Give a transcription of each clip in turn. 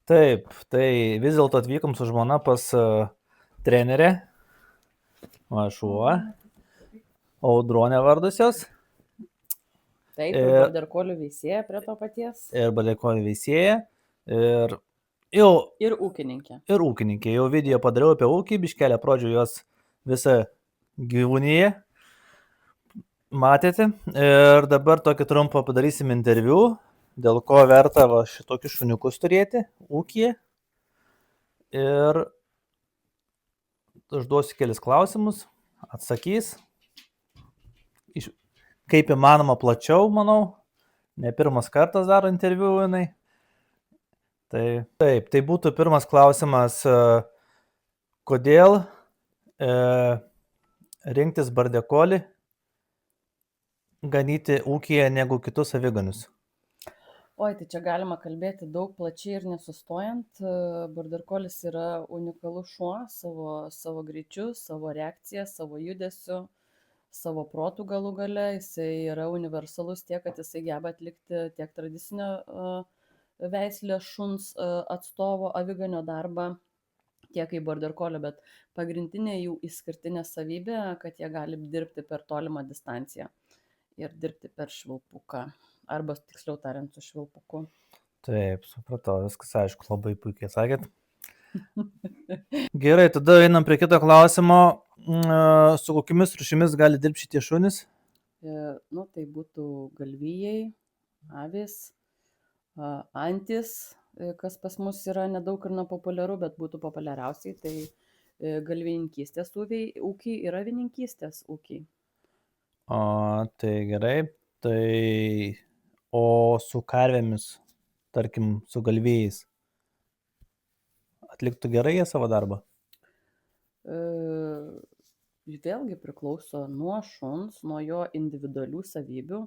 Taip, tai vis dėlto atvykom su žmona pas trenerę, šuo, Audronė vardas jos, Taip, ir ir, borderkolių veisėja prie to paties. ir Balėkovių veisėja, ir Ir ūkininkė. ūkininkė. Jau video padariau apie ūkį, biškelę pradžių jos visą gyvūniją. Matėte? Ir dabar tokį trumpą padarysim interviu, dėl ko verta šitokius šuniukus turėti ūkyje. Ir užduosiu kelis klausimus, atsakys. Kaip įmanoma plačiau, manau. Ne pirmas kartas daro interviu jinai. Tai būtų pirmas klausimas, kodėl rinktis bardekolį ganyti ūkyje negu kitus aviganius? Oi, tai čia galima kalbėti daug plačiai ir nesustojant. Borderkolis yra unikalus šuo savo greičiu, savo reakcija, savo judesiu, savo protų galų gale. Jisai yra universalus tiek, kad jisai geba atlikti tiek tradicinio veislės šuns atstovo aviganio darbą, tiek kaip borderkolio, bet pagrindinė jų išskirtinė savybė, kad jie gali dirbti per tolimą distanciją ir dirbti per švilpuką, arba tiksliau tariant su švilpuku. Taip, supratau, viskas aišku, labai puikiai sakėt. Gerai, tada einam prie kito klausimo. Su kokiamis rūšimis gali dirbti šitie šunys? Tai būtų galvijai, avis, antis, kas pas mus yra nedaug ir nepopuliaru, bet būtų populiariausiai, tai galvininkystės ūkiai ir avininkystės ūkiai. Tai gerai, o su karvėmis, tarkim, su galvijais, atliktų gerai jie savo darbą? Vėlgi priklauso nuo šuns, nuo jo individualių savybių,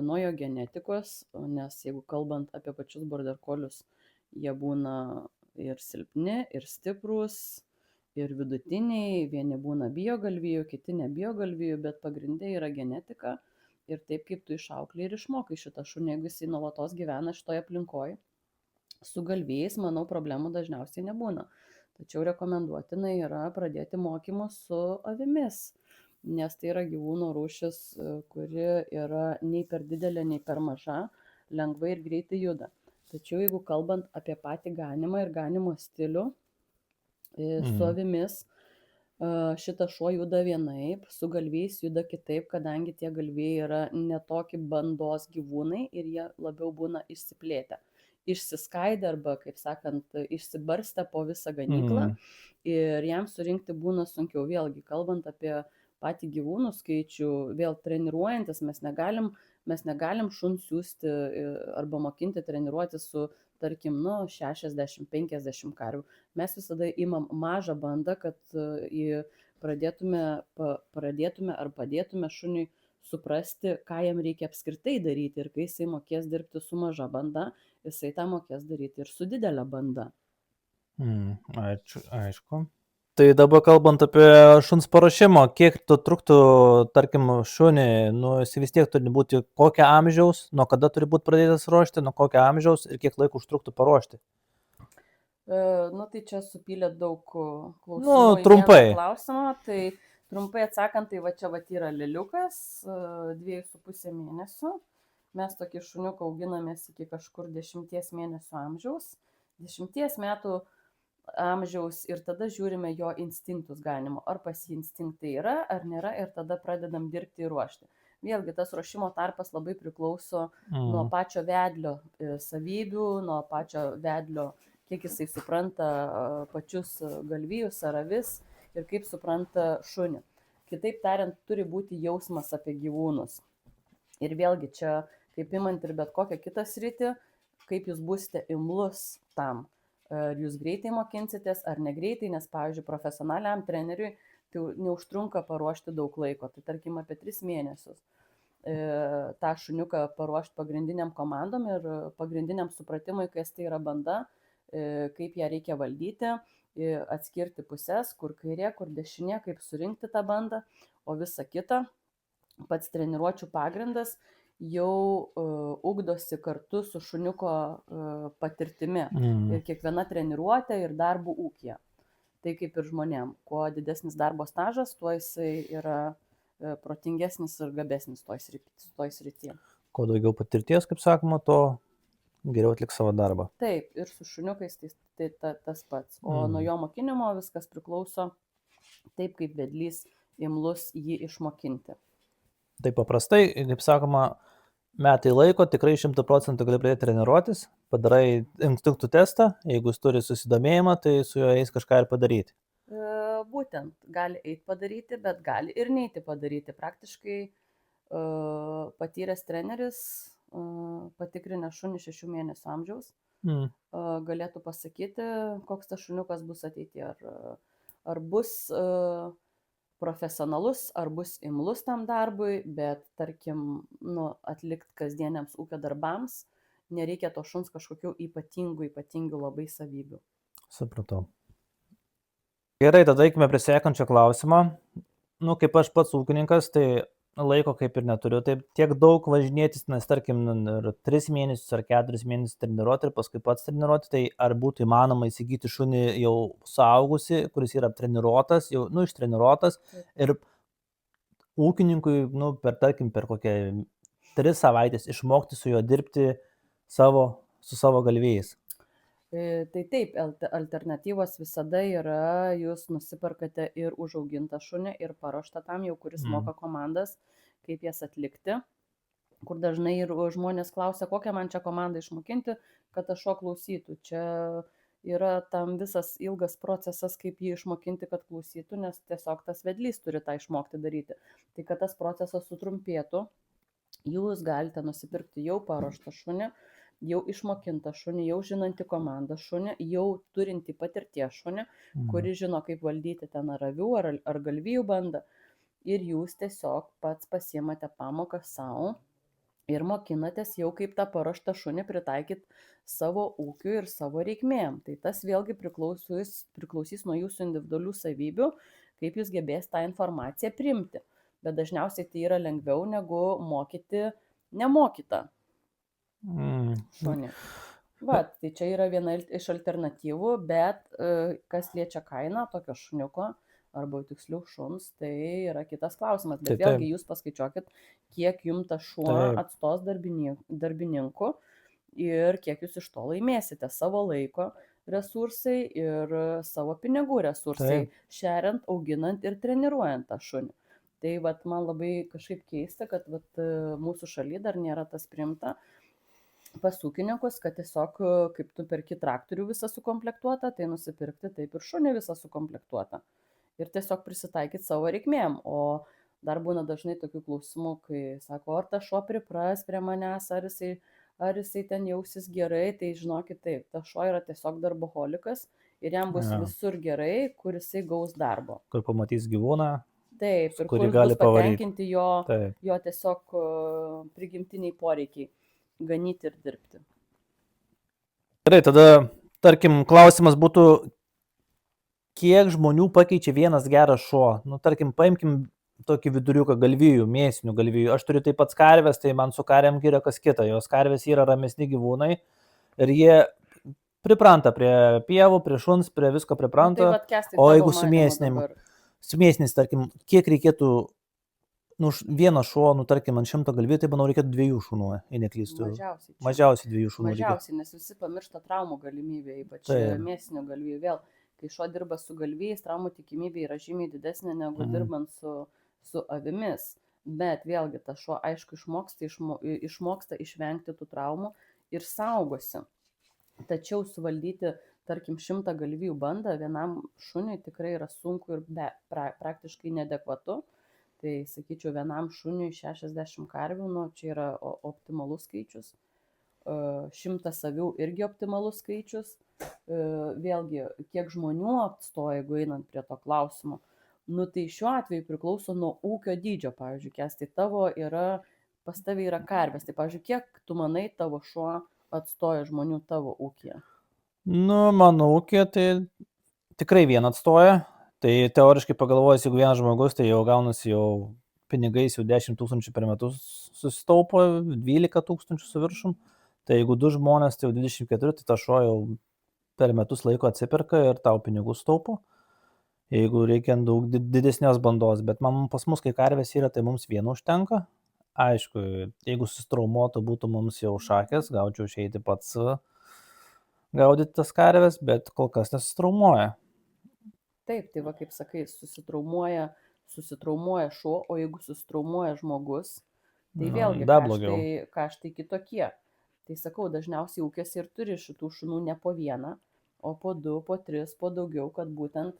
nuo jo genetikos, nes jeigu kalbant apie pačius borderkolius, jie būna ir silpni, ir stiprūs, ir vidutiniai, vieni būna bijo galvijų, kiti nebijo galvijų, bet pagrindė yra genetika ir taip kaip tu išauklį ir išmokai šitą šunį, jeigu jisai nuolatos gyvena šitoje aplinkoje. Su galvijais, manau, problemų dažniausiai nebūna. Tačiau rekomenduotina yra pradėti mokymus su avimis, nes tai yra gyvūnų rūšis, kuri yra nei per didelė, nei per maža, lengvai ir greitai juda. Tačiau jeigu kalbant apie patį ganimą ir ganimo stilių, su avimis šitas šuo juda vienaip, su galvijais juda kitaip, kadangi tie galvijai yra netokie bandos gyvūnai ir jie labiau būna išsiplėtę, išsiskaidę arba, kaip sakant, išsibarstę po visą ganyklą ir jam surinkti būna sunkiau. Vėlgi, kalbant apie patį gyvūnų skaičių, vėl treniruojantis, mes negalim šuns siūsti arba mokinti treniruotis su, tarkim, 60-50 karvių. Mes visada imam mažą bandą, kad pradėtume ar padėtume šuniui suprasti, ką jam reikia apskritai daryti, ir kai jisai mokės dirbti su maža banda, jisai tą mokės daryti ir su didelė banda. Aišku. Tai dabar kalbant apie šuns paruošimą, kiek tu truktų, tarkim, šunį, jis vis tiek turi būti kokio amžiaus, nuo kada turi būti pradėtas ruošti, nuo kokio amžiaus ir kiek laiko užtruktų paruošti? Tai čia supylė daug klausimų. Trumpai. Klausimą, tai trumpai atsakant, tai čia yra liliukas, 2,5 mėnesių. Mes tokį šuniuką auginamės iki kažkur 10 mėnesių amžiaus, 10 metų amžiaus, ir tada žiūrime jo instinktus ganimo, ar pas jį instinktai yra, ar nėra, ir tada pradedam dirbti ir ruošti. Vėlgi, tas ruošimo tarpas labai priklauso nuo pačio vedlio savybių, nuo pačio vedlio, kiek jisai supranta pačius galvijus ar avis ir kaip supranta šunį. Kitaip tariant, turi būti jausmas apie gyvūnus. Ir vėlgi čia, kaip imant ir bet kokią kitą sritį, kaip jūs būsite imlus tam. Ar jūs greitai mokinsitės ar negreitai, nes, pavyzdžiui, profesionaliam treneriui tai neužtrunka paruošti daug laiko, tai tarkim apie 3 mėnesius. Tą šuniuką paruošti pagrindiniam komandom ir pagrindiniam supratimui, kas tai yra banda, kaip ją reikia valdyti, atskirti pusės, kur kairė, kur dešinė, kaip surinkti tą bandą, o visa kita, pats treniruočių pagrindas jau ugdosi kartu su šuniuko patirtimi ir kiekviena treniruotė ir darbų ūkija. Tai kaip ir žmonėm, kuo didesnis darbo stažas, tuo jisai yra protingesnis ir gabesnis toj srityje. Kuo daugiau patirties, kaip sakoma, to geriau atliks savo darbą. Taip, ir su šuniukais tai tas pats. O nuo jo mokinimo viskas priklauso taip, kaip vedlys imlus jį išmokinti. Taip paprastai, kaip sakoma, metai laiko tikrai 100% gali pradėti treniruotis, padarai instinktų testą, jeigu jis turi susidomėjimą, tai su juo eis kažką ir padaryti. Būtent, gali eiti padaryti, bet gali ir neiti padaryti. Praktiškai patyręs treneris, patikrinęs šunį 6 mėnesių amžiaus, galėtų pasakyti, koks tas šuniukas bus ateityje. Ar bus profesionalus, ar bus imlus tam darbui, bet tarkim, atlikti kasdieniams ūkio darbams nereikia to šuns kažkokių ypatingų labai savybių. Supratau. Gerai, tada eikime prie sekančio klausimo. Kaip aš pats ūkininkas, tai laiko kaip ir neturiu, taip tiek daug važinėtis, nes tarkim 3 mėnesius ar 4 mėnesius treniruoti ir paskui pats treniruoti, tai ar būtų įmanoma įsigyti šunį jau suaugusi, kuris yra treniruotas, jau ištreniruotas ir ūkininkui, per kokią 3 savaitės išmokti su juo dirbti su savo galvijais. Tai taip, alternatyvos visada yra, jūs nusiperkate ir užaugintą šunį, ir paruoštą tam jau, kuris moka komandas, kaip jas atlikti, kur dažnai ir žmonės klausia, kokią man čia komandą išmokinti, kad aš šuo klausytų. Čia yra tam visas ilgas procesas, kaip jį išmokinti, kad klausytų, nes tiesiog tas vedlys turi tą išmokti daryti. Tai kad tas procesas sutrumpėtų, jūs galite nusipirkti jau paruoštą šunį, jau išmokintą šunį, jau žinantį komandą šunį, jau turintį patirties šunį, kuris žino, kaip valdyti ten ar avių, ar galvijų bandą. Ir jūs tiesiog pats pasiimate pamoką savo ir mokinatės jau kaip tą paruoštą šunį pritaikyti savo ūkiui ir savo reikmėm. Tai tas vėlgi priklausys nuo jūsų individualių savybių, kaip jūs gebės tą informaciją priimti. Bet dažniausiai tai yra lengviau negu mokyti nemokytą šunį. Tai čia yra viena iš alternatyvų, bet kas liečia kainą tokio šuniuko, arba tiksliau šuns, tai yra kitas klausimas. Bet vėlgi jūs paskaičiuokit, kiek jums tas šuo atstos darbininkų ir kiek jūs iš to laimėsite savo laiko resursai ir savo pinigų resursai, šeriant, auginant ir treniruojant tą šunį. Tai man labai kažkaip keista, kad mūsų šalyje dar nėra tas priimta pas ūkininkus, kad tiesiog kaip tu perki traktorių visą sukomplektuotą, tai nusipirkti taip ir šunį visą sukomplektuotą. Ir tiesiog prisitaikyti savo reikmėm. O dar būna dažnai tokių klausimų, kai sako, ar ta šuo pripras prie manęs, ar jisai ten jausis gerai, tai žinokit taip, ta šuo yra tiesiog darboholikas ir jam bus visur gerai, kur jisai gaus darbo. Kur pamatys gyvūną, taip, ir kur bus patenkinti jo tiesiog prigimtiniai poreikiai. Ganyti ir dirbti. Gerai, tada, tarkim, klausimas būtų, kiek žmonių pakeičia vienas geras šuo? Tarkim, paimkim tokį viduriuką galvijų, mėsinių galvijų. Aš turiu taip pat karvės, tai man su karvėm yra kas kita. Jos karvės yra ramesni gyvūnai ir jie pripranta prie pievų, prie šuns, prie visko pripranta. O jeigu su mėsiniais, tarkim, kiek reikėtų vieno šuo, tarkim, ant 100 galvijų, tai manau reikėtų 2 šunų, jei neklystu. Mažiausiai 2 šunų. Mažiausiai, nes visi pamiršta traumų galimybę, ypač mėsinių galvijų. Vėl, kai šuo dirba su galvijais, traumų tikimybė yra žymiai didesnė negu dirbant su avimis. Bet vėlgi, tas šuo aišku išmoksta išvengti tų traumų ir saugosi. Tačiau suvaldyti, tarkim, 100 galvijų bandą vienam šuniui tikrai yra sunku ir praktiškai neadekvatu. Tai, sakyčiau, vienam šuniui 60 karvių, čia yra optimalus skaičius, 100 avių irgi optimalus skaičius. Vėlgi, kiek žmonių atstoja, jeigu einant prie to klausimo, tai šiuo atveju priklauso nuo ūkio dydžio. Pavyzdžiui, Kęstai, pas tavę yra karvės, tai, pavyzdžiui, kiek tu manai tavo šuo atstoja žmonių tavo ūkyje? Mano ūkyje tai tikrai vieną atstoja. Tai teoriškai pagalvojus, jeigu vienas žmogus, tai jau gaunasi jau pinigais jau 10 000 per metus susitaupo, 12 000 su viršum, tai jeigu 2 žmonės, tai jau 24, tai ta šuo jau per metus laiko atsiperka ir tau pinigų staupo. Jeigu reikia daug didesnės bandos, bet pas mus, kai karvės yra, tai mums vieno užtenka. Aišku, jeigu susitraumuotų būtų mums jau šakės, gaučiau išeiti pats gaudyti tas karvės, bet kol kas nesusitraumuoja. Taip, tai va, kaip sakai, susitraumuoja šuo, o jeigu susitraumuoja žmogus, tai vėlgi Dar blogiau. kaštai kitokie. Tai sakau, dažniausiai ūkiuose ir turi šitų šunų ne po vieną, o po 2, po 3, po daugiau, kad būtent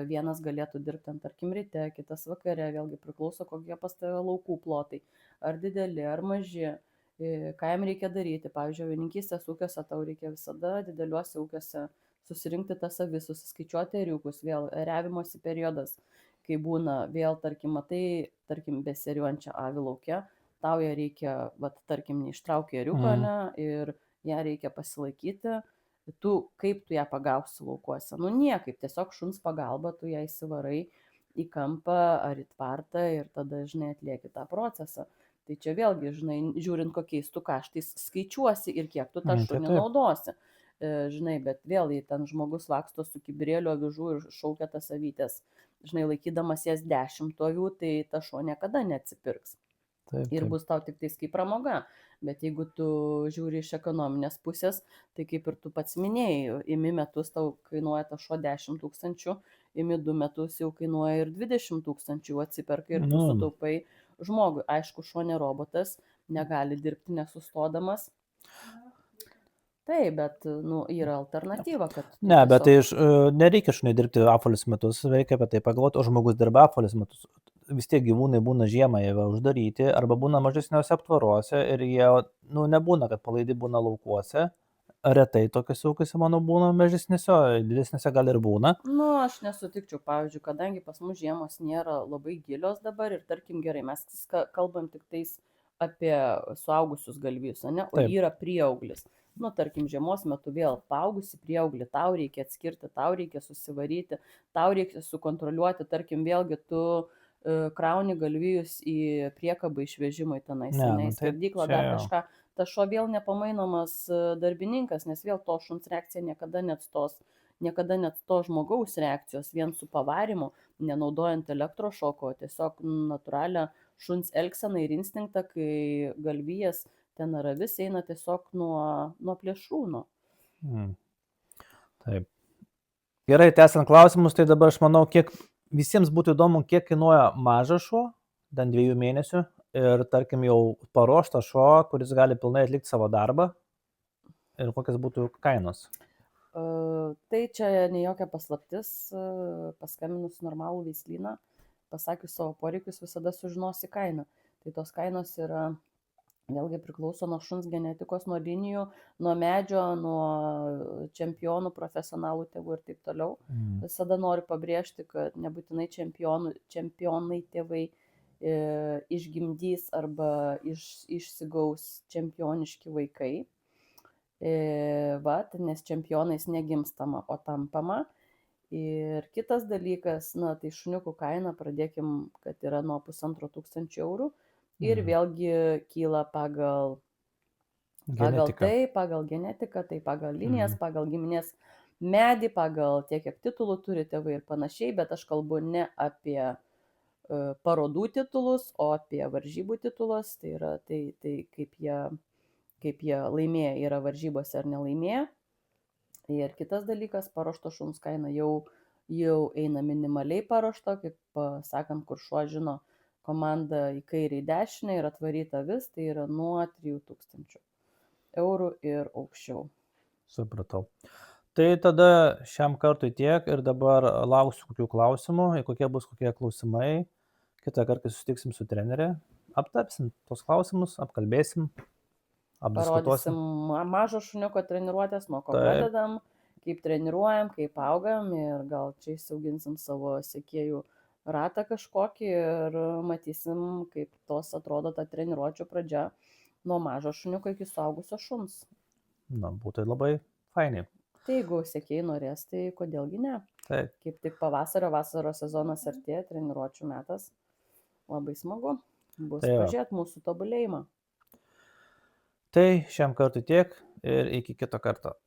vienas galėtų dirbti, tarkim, ryte, kitas vakare, vėlgi priklauso, kokie pas tave laukų plotai, ar dideli, ar maži, ką jam reikia daryti. Pavyzdžiui, avininkystės ūkiuose tau reikia visada dideliuose ūkiuose susirinkti tas avis, susiskaičiuoti ėriukus, vėl ėriavimosi periodas, kai būna vėl, tarkim, matai, tarkim, beseriuojančią avį lauke, tau ją reikia, tarkim, neištraukti ėriuką, ne, ir ją reikia pasilaikyti. Kaip tu ją pagausi laukuose? Nu niekaip, tiesiog šuns pagalba tu ją įsivarai į kampą ar į tvartą ir tada, žinai, atlieki tą procesą. Tai čia vėlgi, žinai, žiūrint kokiais tu kaštais skaičiuosi ir kiek tu tą šunį naudosi. Žinai, bet vėl, jei ten žmogus laksto su kibirėliu avižų ir šaukia tas avytės, žinai, laikydamas jas 10 avių, tai ta šuo niekada neatsipirks. Taip. Ir bus tau tik tais kaip pramoga. Bet jeigu tu žiūri iš ekonominės pusės, tai kaip ir tu pats minėjai, imi metus tau kainuoja ta šuo 10 000, imi 2 metus jau kainuoja ir 20 000, atsiperka ir tu sutaupai žmogui. Aišku, šuo ne robotas, negali dirbti nesustodamas. Taip, bet yra alternatyva, kad... Ne, bet tai nereikia šuniui dirbti apvalius metus, reikia apie tai pagalvoti, o žmogus dirba apvalius metus. Vis tiek gyvūnai būna žiemą jie uždaryti, arba būna mažesniuose aptvaruose ir jie, nebūna, kad palaidi būna laukuose. Retai tokiuose ūkiuose, manau, būna mažesniuose, didesniuose gal ir būna. Aš nesutikčiau, pavyzdžiui, kadangi pas mus žiemos nėra labai gilios dabar ir tarkim gerai, mes kalbam tik tais apie suaugusius galvijus, ne, o yra prieauglis. Tarkim, žiemos metu vėl paaugusi prieauglį, tau reikia atskirti, tau reikia susivaryti, tau reikia sukontroliuoti, tarkim, vėlgi tu krauni galvijus į priekabą išvežimui tenais, į skerdyklą, dar kažką. Ta šuo vėl nepamainomas darbininkas, nes vėl to šuns reakcija niekada net to žmogaus reakcijos vien su pavarimu, nenaudojant elektrošoko, tiesiog natūralią šuns elgseną ir instinktą, kai galvijas ten ar avis eina tiesiog nuo plėšrūno. Taip. Gerai, tęsiant klausimus, tai dabar aš manau, visiems būtų įdomu, kiek kainuoja mažas šuo, ten 2 mėnesių, ir tarkim jau paruoštas šuo, kuris gali pilnai atlikti savo darbą, ir kokias būtų kainos. Tai čia ne jokia paslaptis, paskambinus normalų veislyną, pasakius savo poreikius, visada sužinosi kainą. Tai tos kainos yra, vėlgi priklauso nuo šuns genetikos, nuo linijų, nuo medžio, nuo čempionų, profesionalų tėvų ir taip toliau. Visada noriu pabrėžti, kad nebūtinai čempionai tėvai išgimdys arba išsigaus čempioniški vaikai. Nes čempionais negimstama, o tampama. Ir kitas dalykas, tai šuniukų kaina, pradėkim, kad yra nuo 1500 eurų. Ir vėlgi kyla pagal tai, pagal genetiką, tai pagal linijas, pagal giminės medį, pagal tiek, kiek titulų turi tėvai ir panašiai, bet aš kalbu ne apie parodų titulus, o apie varžybų titulus, tai yra tai kaip jie laimėję yra varžybose ar nelaimėję. Ir kitas dalykas, paruošto šuns kaina jau eina minimaliai paruošto, kaip sakant, kur šuo žino komanda į kairę, į dešinę ir atvaryta vis, tai yra nuo 3000 eurų ir aukščiau. Supratau. Tai tada šiam kartui tiek ir dabar lauksiu kokių klausimų, kokie bus kokie klausimai. Kitą kartą susitiksim su trenerė, aptarsim tos klausimus, apkalbėsim, apdiskutuosim. Parodysim mažo šuniuko treniruotės, nuo ko pradedam, kaip treniruojam, kaip augam ir gal čia įsiauginsim savo sekėjų ratą kažkokį ir matysim, kaip tos atrodo ta treniruočio pradžia nuo mažo šuniuko iki suaugusio šuns. Būtų labai fainiai. Tai jeigu sekėjai norės, tai kodėlgi ne. Taip. Kaip tik vasaros sezonas artėja, treniruočių metas. Labai smagu. Bus Tai va. pažiūrėti mūsų tobulėjimą. Tai šiam kartui tiek ir iki kito karto.